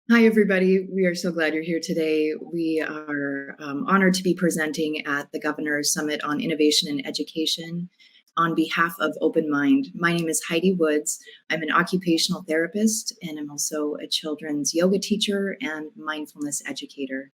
Hi, everybody. We are so glad you're here today. We are honored to be presenting at the Governor's Summit on Innovation in Education on behalf of Open Mind. My name is Heidi Woods. I'm an occupational therapist, and I'm also a children's yoga teacher and mindfulness educator.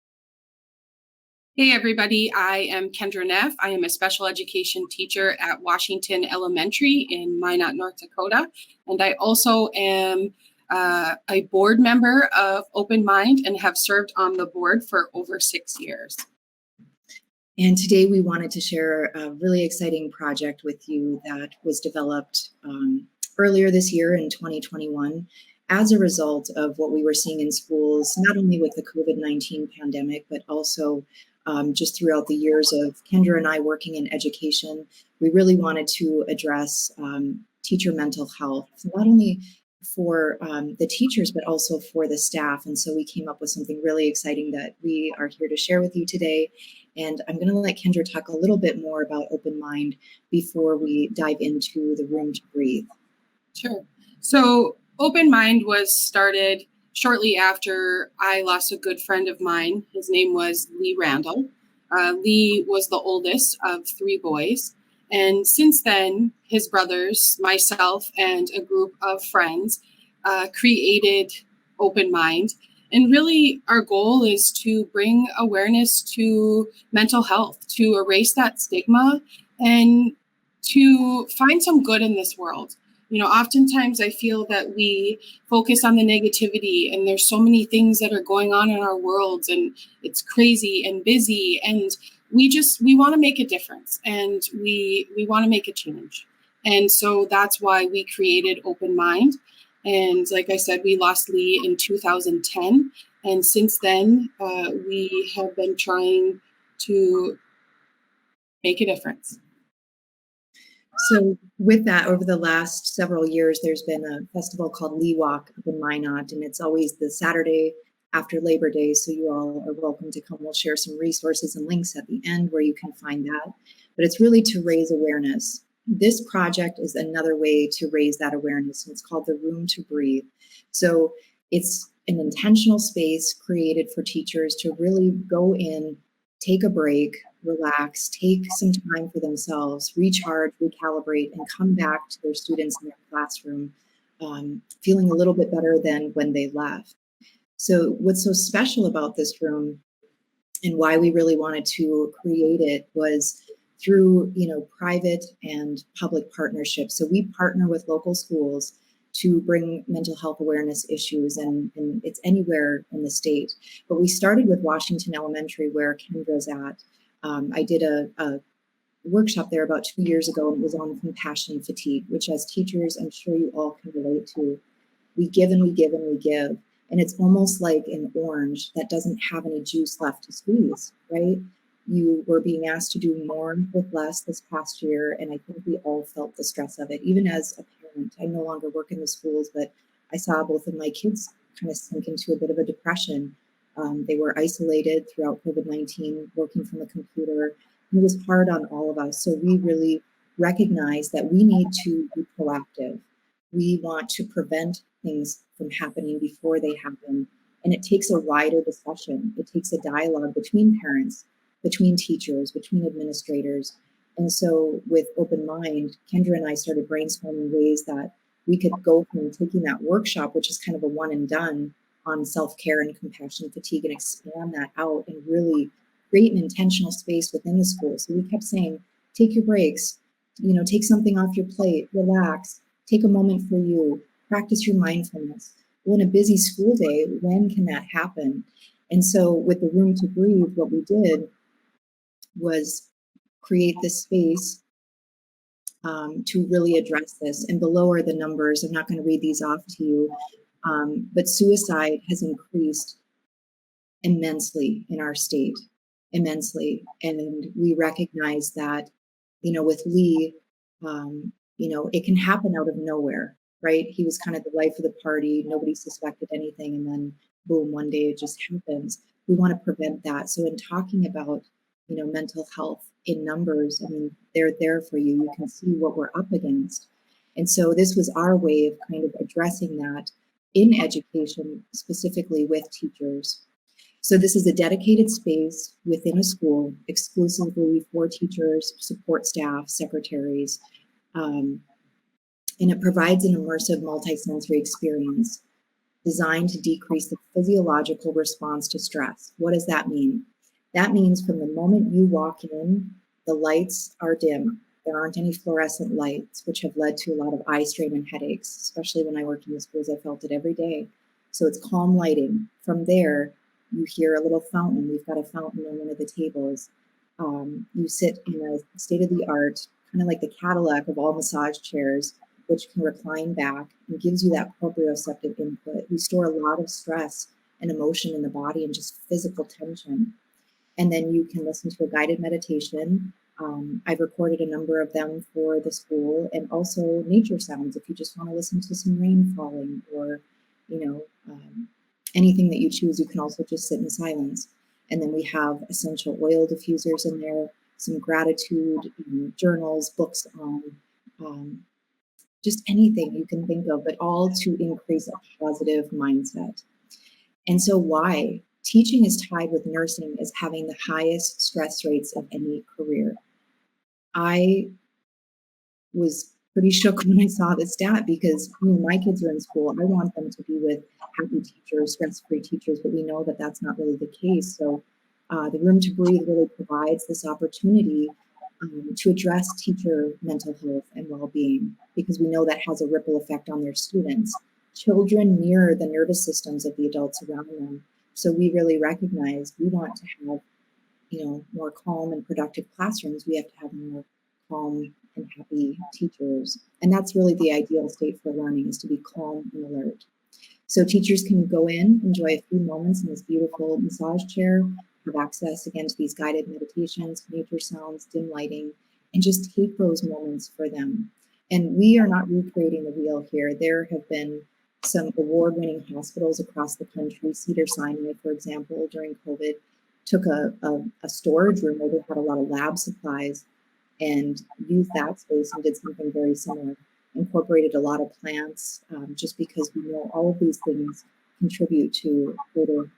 Hey everybody, I am Kendra Neff. I am a special education teacher at Washington Elementary in Minot, North Dakota. And I also am a board member of Open Mind and have served on the board for over 6 years. And today we wanted to share a really exciting project with you that was developed earlier this year in 2021 as a result of what we were seeing in schools, not only with the COVID-19 pandemic, but also just throughout the years of Kendra and I working in education. We really wanted to address teacher mental health, not only for the teachers, but also for the staff. And so we came up with something really exciting that we are here to share with you today. And I'm going to let Kendra talk a little bit more about Open Mind before we dive into the Room to Breathe. Sure. So Open Mind was started shortly after I lost a good friend of mine. His name was Lee Randall. Lee was the oldest of 3 boys. And since then, his brothers, myself, and a group of friends created Open Mind. And really, our goal is to bring awareness to mental health, to erase that stigma, and to find some good in this world. Oftentimes I feel that we focus on the negativity, and there's so many things that are going on in our worlds, and it's crazy and busy, and we want to make a difference, and we want to make a change. And so that's why we created Open Mind. And like I said, we lost Lee in 2010. And since then, we have been trying to make a difference. So with that, over the last several years, there's been a festival called Lee Walk up in Minot, and it's always the Saturday after Labor Day. So you all are welcome to come. We'll share some resources and links at the end where you can find that. But it's really to raise awareness. This project is another way to raise that awareness, and it's called the Room to Breathe. So it's an intentional space created for teachers to really go in, take a break, relax, take some time for themselves, recharge, recalibrate, and come back to their students in their classroom feeling a little bit better than when they left. So what's so special about this room and why we really wanted to create it was through private and public partnerships. So we partner with local schools to bring mental health awareness issues, and it's anywhere in the state. But we started with Washington Elementary, where Kendra's at. I did a workshop there about 2 years ago, and it was on compassion fatigue, which as teachers, I'm sure you all can relate to. We give and we give and we give. And it's almost like an orange that doesn't have any juice left to squeeze, right? You were being asked to do more with less this past year, and I think we all felt the stress of it. Even as a parent, I no longer work in the schools, but I saw both of my kids kind of sink into a bit of a depression. They were isolated throughout COVID-19, working from a computer. It was hard on all of us. So we really recognize that we need to be proactive. We want to prevent things from happening before they happen. And it takes a wider discussion. It takes a dialogue between parents, between teachers, between administrators. And so with Open Mind, Kendra and I started brainstorming ways that we could go from taking that workshop, which is kind of a one and done on self-care and compassion fatigue, and expand that out and really create an intentional space within the school. So we kept saying, take your breaks, take something off your plate, relax, take a moment for you, practice your mindfulness. Well, in a busy school day, when can that happen? And so with the Room to Breathe, what we did was create this space to really address this. And below are the numbers. I'm not going to read these off to you, but suicide has increased immensely in our state, immensely. And we recognize that, with Lee, it can happen out of nowhere, right? He was kind of the life of the party. Nobody suspected anything. And then boom, one day it just happens. We want to prevent that. So in talking about, mental health in numbers, I mean, they're there for you. You can see what we're up against. And so this was our way of kind of addressing that in education, specifically with teachers. So this is a dedicated space within a school exclusively for teachers, support staff, secretaries, and it provides an immersive multisensory experience designed to decrease the physiological response to stress. What does that mean? That means from the moment you walk in, the lights are dim. There aren't any fluorescent lights, which have led to a lot of eye strain and headaches, especially when I worked in the schools. I felt it every day. So it's calm lighting. From there, you hear a little fountain. We've got a fountain on one of the tables. You sit in a state-of-the-art, kind of like the Cadillac of all massage chairs, which can recline back and gives you that proprioceptive input. We store a lot of stress and emotion in the body and just physical tension. And then you can listen to a guided meditation. I've recorded a number of them for the school, and also nature sounds if you just want to listen to some rain falling or, anything that you choose. You can also just sit in silence. And then we have essential oil diffusers in there, some gratitude journals, books on just anything you can think of, but all to increase a positive mindset. And so why? Teaching is tied with nursing as having the highest stress rates of any career. I was pretty shook when I saw the stat because my kids are in school. I want them to be with happy teachers, stress-free teachers, but we know that that's not really the case. So the Room to Breathe really provides this opportunity to address teacher mental health and well-being, because we know that has a ripple effect on their students. Children mirror the nervous systems of the adults around them. So we really recognize we want to have, more calm and productive classrooms. We have to have more calm and happy teachers. And that's really the ideal state for learning, is to be calm and alert. So teachers can go in, enjoy a few moments in this beautiful massage chair, have access again to these guided meditations, nature sounds, dim lighting, and just take those moments for them. And we are not recreating the wheel here. There have been some award-winning hospitals across the country. Cedars-Sinai, for example, during COVID, took a storage room where they had a lot of lab supplies and used that space and did something very similar. Incorporated a lot of plants, just because we know all of these things contribute to greater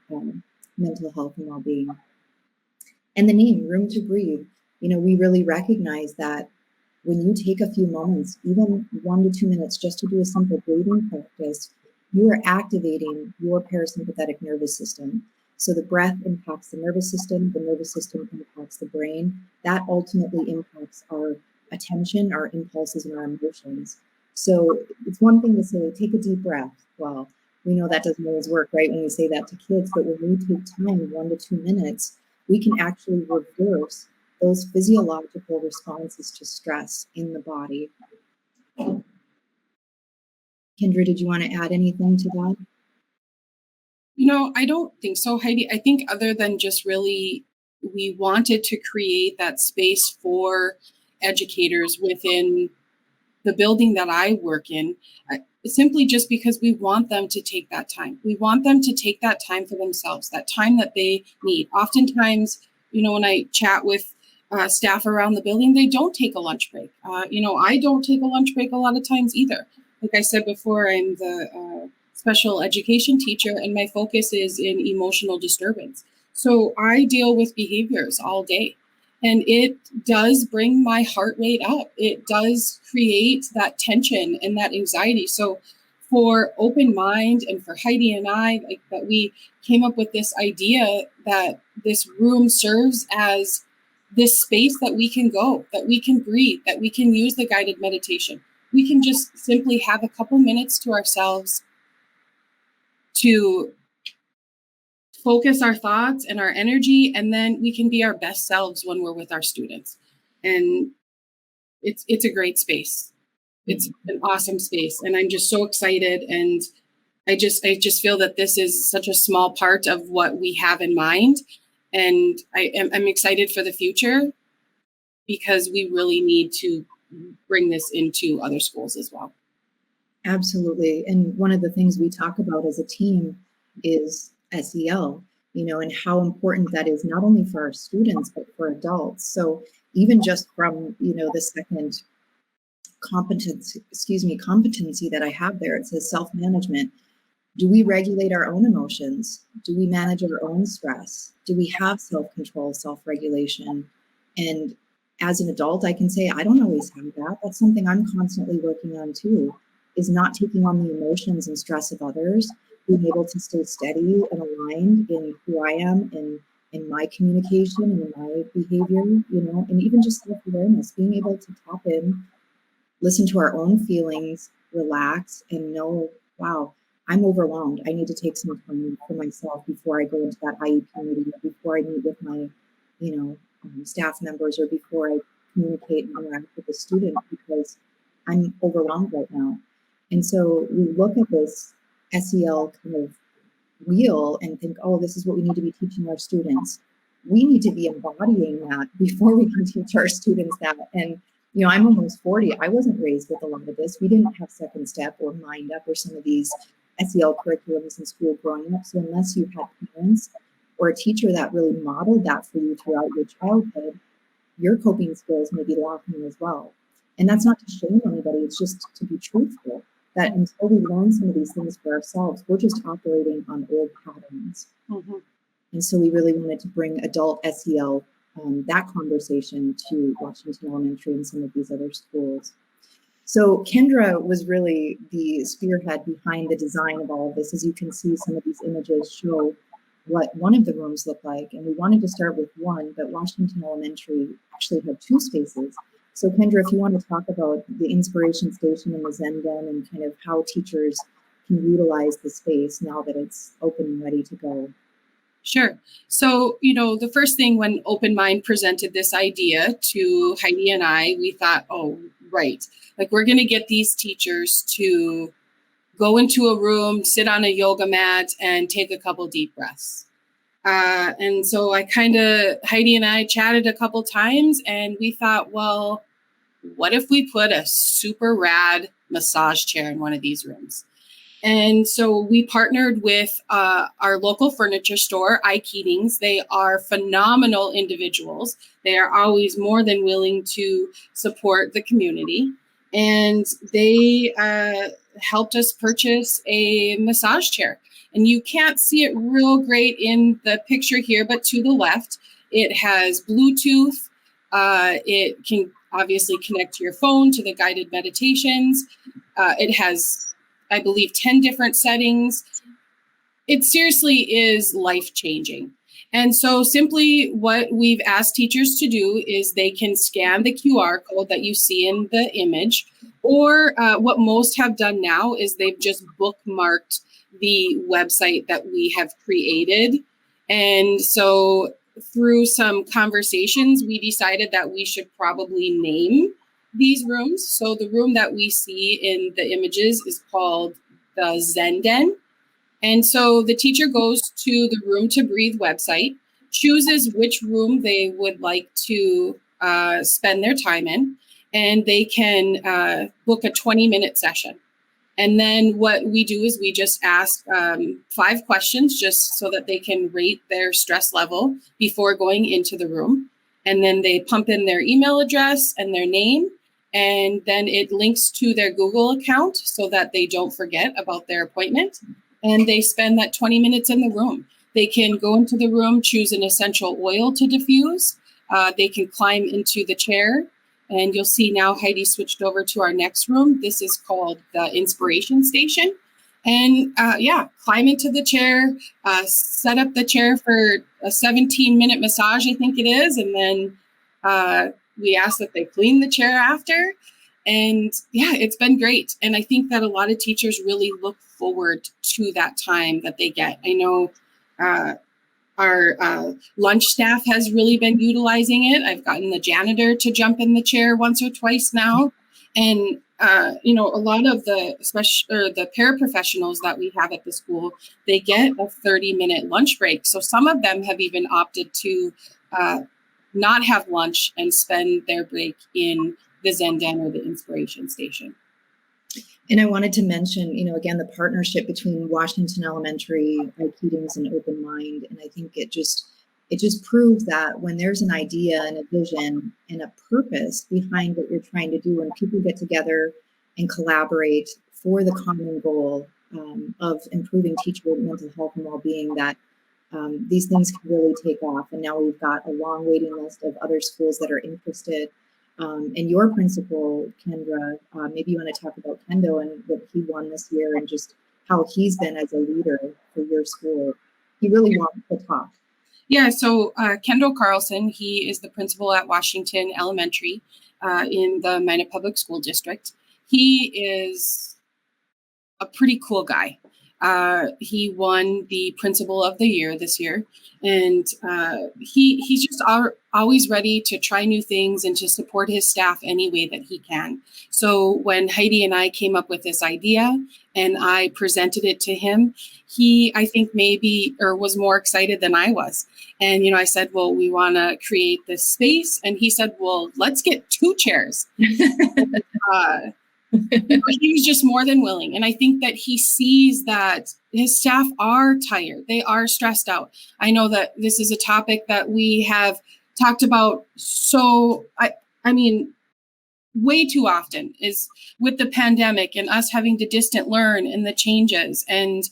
mental health and well-being. And the name, Room to Breathe, we really recognize that when you take a few moments, even 1 to 2 minutes, just to do a simple breathing practice, you are activating your parasympathetic nervous system. So the breath impacts the nervous system impacts the brain. That ultimately impacts our attention, our impulses, and our emotions. So it's one thing to say, take a deep breath. Well, we know that doesn't always work, right, when we say that to kids, but when we take time, 1 to 2 minutes, we can actually reverse those physiological responses to stress in the body. Kendra, did you want to add anything to that? I don't think so, Heidi. I think other than just really, we wanted to create that space for educators within the building that I work in, simply just because we want them to take that time. We want them to take that time for themselves, that time that they need. Oftentimes, when I chat with staff around the building, they don't take a lunch break. I don't take a lunch break a lot of times either. Like I said before, I'm the special education teacher, and my focus is in emotional disturbance. So I deal with behaviors all day. And it does bring my heart rate up. It does create that tension and that anxiety. So for Open Mind and for Heidi and I, that we came up with this idea that this room serves as this space that we can go, that we can breathe, that we can use the guided meditation. We can just simply have a couple minutes to ourselves to focus our thoughts and our energy, and then we can be our best selves when we're with our students. And it's a great space. It's an awesome space, and I'm just so excited. And I just feel that this is such a small part of what we have in mind, and I'm excited for the future, because we really need to bring this into other schools as well. Absolutely. And one of the things we talk about as a team is SEL, and how important that is not only for our students, but for adults. So even just from, the second competency that I have there, it says self-management. Do we regulate our own emotions? Do we manage our own stress? Do we have self-control, self-regulation? And as an adult, I can say, I don't always have that. That's something I'm constantly working on too, is not taking on the emotions and stress of others, being able to stay steady and aligned in who I am and in my communication and in my behavior, and even just self-awareness, being able to tap in, listen to our own feelings, relax, and know, wow, I'm overwhelmed. I need to take some time for myself before I go into that IEP meeting, or before I meet with my, staff members, or before I communicate and interact with the student, because I'm overwhelmed right now. And so we look at this SEL kind of wheel and think, oh, this is what we need to be teaching our students. We need to be embodying that before we can teach our students that. And I'm almost 40. I wasn't raised with a lot of this. We didn't have Second Step or Mind Up or some of these SEL curriculums in school growing up. So unless you had parents or a teacher that really modeled that for you throughout your childhood, your coping skills may be lacking as well. And that's not to shame anybody. It's just to be truthful, that until we learn some of these things for ourselves, we're just operating on old patterns. Mm-hmm. And so we really wanted to bring adult SEL, that conversation, to Washington Elementary and some of these other schools. So Kendra was really the spearhead behind the design of all of this. As you can see, some of these images show what one of the rooms looked like. And we wanted to start with one, but Washington Elementary actually had 2 spaces. So Kendra, if you want to talk about the Inspiration Station and the Zen Den and kind of how teachers can utilize the space now that it's open and ready to go. Sure. So, the first thing when Open Mind presented this idea to Heidi and I, we thought, oh, right. Like, we're going to get these teachers to go into a room, sit on a yoga mat, and take a couple deep breaths. And so Heidi and I chatted a couple times, and we thought, well, what if we put a super rad massage chair in one of these rooms? And so we partnered with our local furniture store, iKeatings. They are phenomenal individuals. They are always more than willing to support the community. And they helped us purchase a massage chair. And you can't see it real great in the picture here, but to the left, it has Bluetooth. It can obviously connect to your phone, to the guided meditations. It has, I believe, 10 different settings. It seriously is life-changing. And so simply what we've asked teachers to do is they can scan the QR code that you see in the image, or what most have done now is they've just bookmarked the website that we have created. And so through some conversations, we decided that we should probably name these rooms. So the room that we see in the images is called the Zen Den. And so the teacher goes to the Room to Breathe website, chooses which room they would like to spend their time in, and they can book a 20-minute session. And then what we do is we just ask 5 questions just so that they can rate their stress level before going into the room. And then they pump in their email address and their name. And then it links to their Google account so that they don't forget about their appointment. And they spend that 20 minutes in the room. They can go into the room, choose an essential oil to diffuse. They can climb into the chair. And you'll see now Heidi switched over to our next room. This is called the Inspiration Station. And climb into the chair, set up the chair for a 17-minute massage, I think it is. And then we ask that they clean the chair after. And it's been great. And I think that a lot of teachers really look forward to that time that they get. I know our lunch staff has really been utilizing it. I've gotten the janitor to jump in the chair once or twice now. And, a lot of the paraprofessionals that we have at the school, they get a 30-minute lunch break. So some of them have even opted to not have lunch and spend their break in the Zen Den or the Inspiration Station. And I wanted to mention, again, the partnership between Washington Elementary, iKeatings, and Open Mind. And I think it just proves that when there's an idea and a vision and a purpose behind what you're trying to do, when people get together and collaborate for the common goal, of improving teacher mental health and well-being that these things can really take off. And now we've got a long waiting list of other schools that are interested. And your principal, Kendra, maybe you want to talk about Kendo and what he won this year and just how he's been as a leader for your school. He really wants to talk. Yeah, so Kendall Carlson, he is the principal at Washington Elementary in the Minot Public School District. He is a pretty cool guy. He won the Principal of the Year this year, and he's just always ready to try new things and to support his staff any way that he can. So when Heidi and I came up with this idea and I presented it to him, he, I think, was more excited than I was. And, I said, well, we want to create this space. And he said, well, let's get 2 chairs. He was just more than willing. And I think that he sees that his staff are tired. They are stressed out. I know that this is a topic that we have talked about way too often, is with the pandemic and us having to distant learn and the changes. And,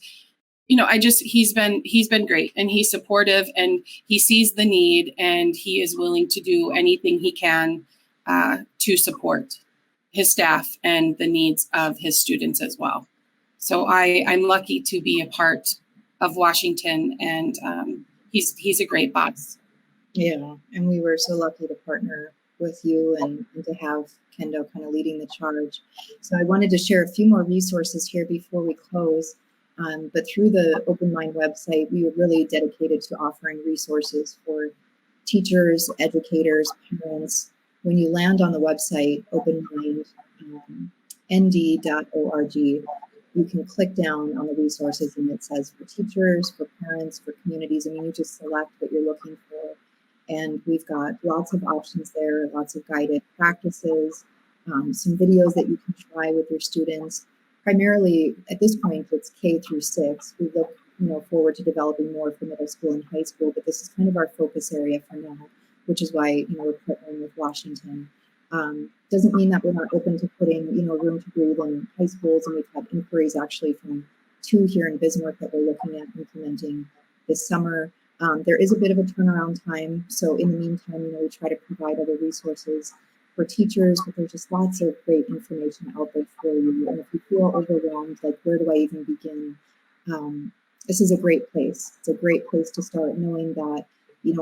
he's been great, and he's supportive, and he sees the need, and he is willing to do anything he can to support his staff and the needs of his students as well. So I'm lucky to be a part of Washington, and he's a great boss. Yeah, and we were so lucky to partner with you and to have Kendo kind of leading the charge. So I wanted to share a few more resources here before we close. But through the Open Mind website, we were really dedicated to offering resources for teachers, educators, parents. When you land on the website, openmindnd.org, you can click down on the resources and it says for teachers, for parents, for communities. You just select what you're looking for. And we've got lots of options there, lots of guided practices, some videos that you can try with your students. Primarily, at this point, it's K through 6. We look forward to developing more for middle school and high school, but this is kind of our focus area for now, which is why we're partnering with Washington. Doesn't mean that we're not open to putting Room to Breathe in high schools, and we've had inquiries actually from 2 here in Bismarck that we're looking at implementing this summer. There is a bit of a turnaround time, so in the meantime, we try to provide other resources for teachers, but there's just lots of great information out there for you. And if you feel overwhelmed, like where do I even begin? This is a great place. It's a great place to start, knowing that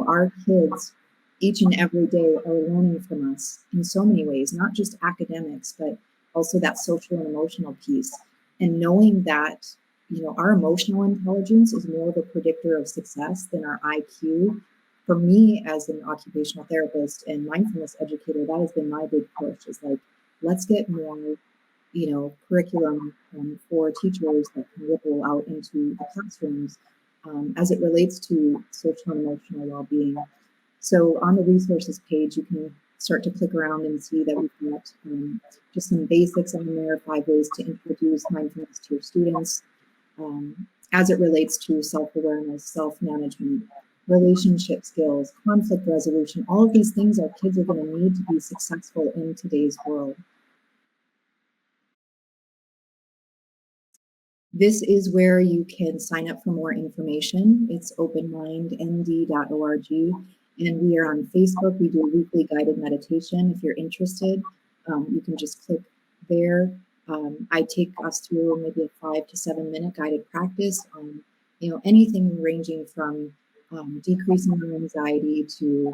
our kids each and every day are learning from us in so many ways, not just academics, but also that social and emotional piece. And knowing that, our emotional intelligence is more of a predictor of success than our IQ. For me, as an occupational therapist and mindfulness educator, that has been my big push, is like, let's get more, curriculum for teachers that can ripple out into the classrooms as it relates to social and emotional well-being. So on the resources page, you can start to click around and see that we've got just some basics on there, 5 ways to introduce mindfulness to your students as it relates to self-awareness, self-management, relationship skills, conflict resolution. All of these things our kids are going to need to be successful in today's world. This is where you can sign up for more information. It's openmindnd.org. And we are on Facebook. We do weekly guided meditation. If you're interested, you can just click there. I take us through maybe a 5 to 7 minute guided practice on, anything ranging from decreasing our anxiety to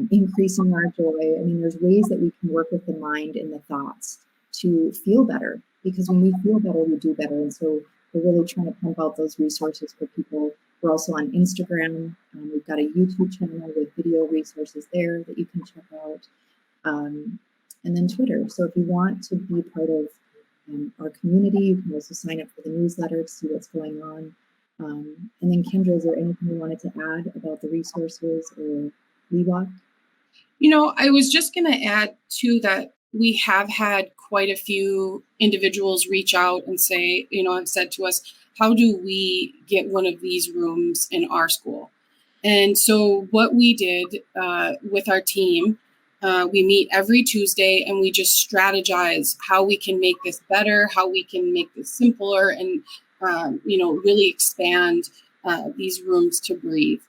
increasing our joy. There's ways that we can work with the mind and the thoughts to feel better, because when we feel better, we do better. And so we're really trying to pump out those resources for people. We're also on Instagram. We've got a YouTube channel with video resources there that you can check out. And then Twitter. So if you want to be part of our community, you can also sign up for the newsletter to see what's going on. And then Kendra, is there anything you wanted to add about the resources or LeeWalk? I was just going to add too that we have had quite a few individuals reach out and say, have said to us, how do we get one of these rooms in our school? And so what we did with our team, we meet every Tuesday and we just strategize how we can make this better, how we can make this simpler, and really expand these rooms to breathe.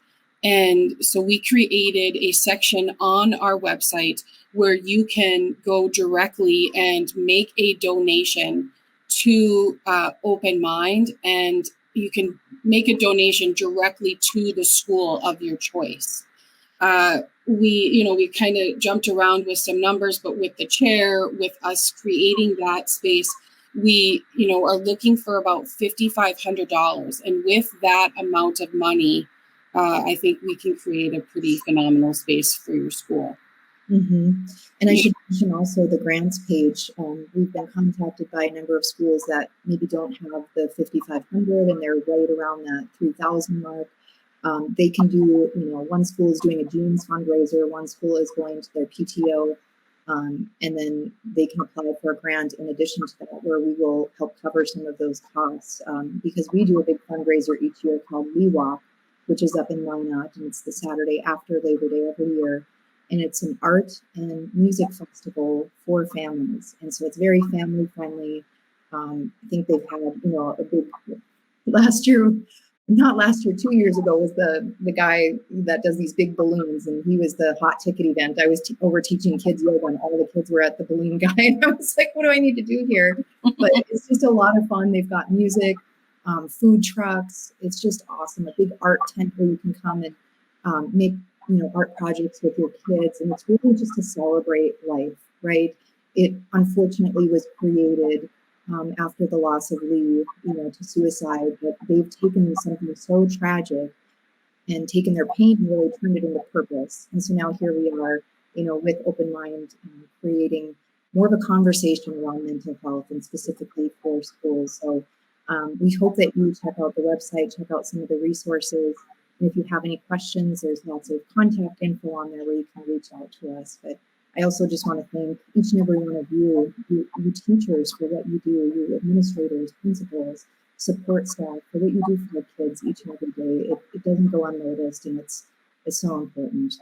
And so we created a section on our website where you can go directly and make a donation to Open Mind, and you can make a donation directly to the school of your choice. We kind of jumped around with some numbers, but with the chair, with us creating that space, we, are looking for about $5,500. And with that amount of money, I think we can create a pretty phenomenal space for your school. Mm-hmm. And I should mention also the grants page. We've been contacted by a number of schools that maybe don't have the 5,500 and they're right around that 3,000 mark. They can do, one school is doing a jeans fundraiser, one school is going to their PTO, and then they can apply for a grant in addition to that, where we will help cover some of those costs, because we do a big fundraiser each year called Lee Walk, which is up in Minot, and it's the Saturday after Labor Day every year. And it's an art and music festival for families. And so it's very family friendly. I think they've had, a big, not last year, 2 years ago was the guy that does these big balloons, and he was the hot ticket event. I was over teaching kids yoga, and all the kids were at the balloon guy. And I was like, what do I need to do here? But it's just a lot of fun. They've got music, food trucks. It's just awesome. A big art tent where you can come and make art projects with your kids, and it's really just to celebrate life, right? It unfortunately was created after the loss of Lee, to suicide, but they've taken something so tragic and taken their pain and really turned it into purpose. And so now here we are, with Open Mind, creating more of a conversation around mental health and specifically for schools. So we hope that you check out the website, check out some of the resources. And if you have any questions, there's lots of contact info on there where you can reach out to us. But I also just want to thank each and every one of you teachers, for what you do, you administrators, principals, support staff, for what you do for the kids each and every day. It doesn't go unnoticed, and it's so important.